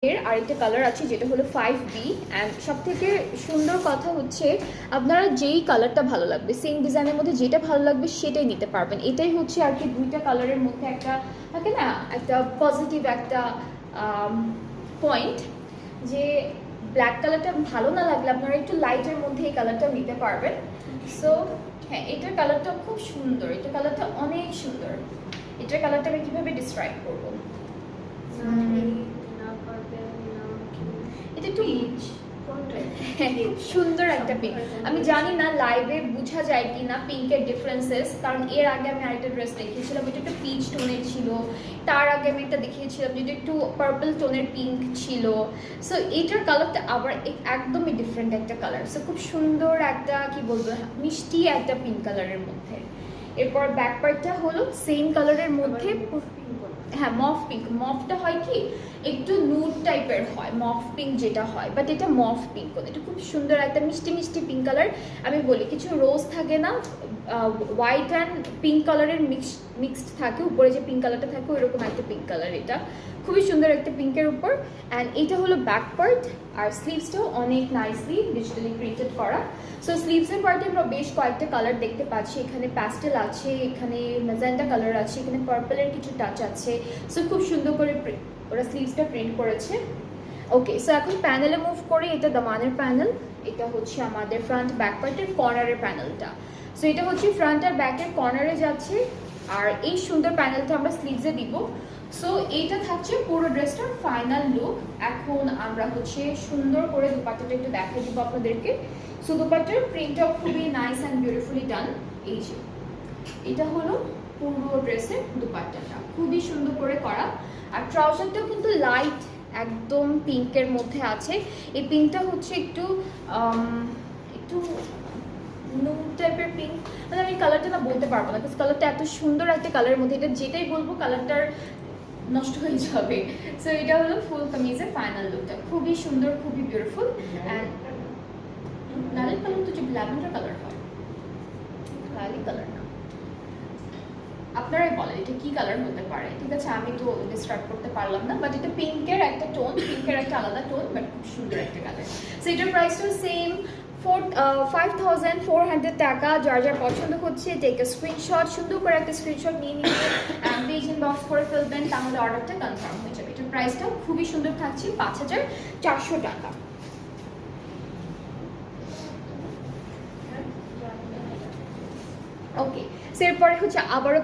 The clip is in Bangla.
এর আরেকটা কালার আছে যেটা হলো 5B অ্যান্ড সব থেকে সুন্দর কথা হচ্ছে আপনারা যেই কালারটা ভালো লাগবে সেম ডিজাইনের মধ্যে যেটা ভালো লাগবে সেটাই নিতে পারবেন। এটাই হচ্ছে আর কি দুইটা কালারের মধ্যে একটা থাকে না, একটা পজিটিভ একটা পয়েন্ট, যে ব্ল্যাক কালারটা ভালো না লাগলে আপনারা একটু লাইটের মধ্যে এই কালারটাও নিতে পারবেন। সো হ্যাঁ, এটার কালারটা খুব সুন্দর, এটার কালারটা অনেক সুন্দর। এটার কালারটা আমি কীভাবে ডিসক্রাইব করবো, এটা একটু সুন্দর একটা পিঙ্ক। আমি জানি না লাইভে বোঝা যায় কি না পিঙ্কের ডিফারেন্সেস, কারণ এর আগে আমি আরেকটা ড্রেস দেখিয়েছিলাম এটা একটু পিচ টোনের ছিল, তার আগে আমি একটা দেখিয়েছিলাম যেটা একটু পার্পল টোনের পিঙ্ক ছিল। সো এইটার কালারটা আবার একদমই ডিফারেন্ট একটা কালার। সো খুব সুন্দর একটা কি বলবো মিষ্টি একটা পিঙ্ক কালারের মধ্যে। এরপর ব্যাক পার্টটা হলো সেম কালারের মধ্যে, হ্যাঁ মফ পিঙ্ক। মফটা হয় কি একটু নুড টাইপের হয় মফ পিঙ্ক যেটা হয়, বাট এটা মফ পিঙ্ক, এটা খুব সুন্দর একটা মিষ্টি মিষ্টি পিঙ্ক কালার। আমি বলি কিছু রোজ থাকে না, হোয়াইট অ্যান্ড পিঙ্ক কালারের মিক্সড থাকে, উপরে যে পিঙ্ক কালারটা থাকে ওইরকম একটা পিঙ্ক কালার। এটা খুবই সুন্দর একটা পিঙ্কের উপর। অ্যান্ড এইটা হলো ব্যাক পার্ট, আর স্লিভসটাও অনেক নাইসলি ডিজিটালি প্রিন্টেড করা। সো স্লিভসের পার্টে আমরা বেশ কয়েকটা কালার দেখতে পাচ্ছি, এখানে প্যাস্টেল আছে, এখানে ম্যাজেন্টা কালার আছে, এখানে পার্পলের কিছু টাচ আছে। সো খুব সুন্দর করে ওরা স্লিভসটা প্রিন্ট করেছে। ওকে, সো এখন প্যানেলে মুভ করি। এটা দামানের প্যানেল, এটা হচ্ছে আমাদের ফ্রন্ট ব্যাক পার্টের কর্নারের প্যানেলটা। সো এটা হচ্ছে ফ্রন্ট আর ব্যাকের কর্নারে যাচ্ছে, আর এই সুন্দর প্যানেলটা আমরা স্লিভসে দিব। সো এইটা থাকছে পুরো ড্রেসটার ফাইনাল লুক। এখন আমরা হচ্ছে সুন্দর করে দুপাট্টাটা একটু দেখাই দিব আপনাদেরকে। সো দুপাট্টার প্রিন্টটাও খুবই নাইস অ্যান্ড বিউটিফুলি ডান। এই যে এটা হলো পুরো ড্রেসের দুপাট্টাটা, খুবই সুন্দর করে করা। আর ট্রাউজারটাও কিন্তু লাইট একদম পিঙ্কের মধ্যে আছে। এই পিঙ্কটা হচ্ছে একটু একটু নুড টাইপের পিঙ্ক, মানে আমি কালারটা না বলতে পারবো না, কারণ কালারটা এত সুন্দর একটা কালারের মধ্যে, এটা যেটাই বলবো কালারটার নষ্ট হয়ে যাবে। সো এটা হলো ফুল কামিজের ফাইনাল লুকটা, খুবই সুন্দর, খুবই বিউটিফুল। অ্যান্ড লাল কালার তো যে ল্যাভেন্ডার কালার হয়, লালি কালার না, আপনারাই বলেন এটা কি কালার হতে পারে। ঠিক আছে, আমি তো ডিসক্রাইব করতে পারলাম না, বাট এটা পিঙ্কের একটা টোন, পিঙ্কের একটা আলাদা টোন, বাট খুব সুন্দর একটা কালার। সো এটার প্রাইসটাও সেম 5400 টাকা। যার যার পছন্দ হচ্ছে টেক এ স্ক্রিনশট, সুন্দর করে একটা স্ক্রিনশট নিয়ে নিয়ে পেজ ইনবক্স করে ফেলবেন, তাহলে অর্ডারটা কনফার্ম হয়ে যাবে। এটার প্রাইসটাও খুবই সুন্দর থাকছে 5400 টাকা। ওকে, এরপরে হচ্ছে আবারও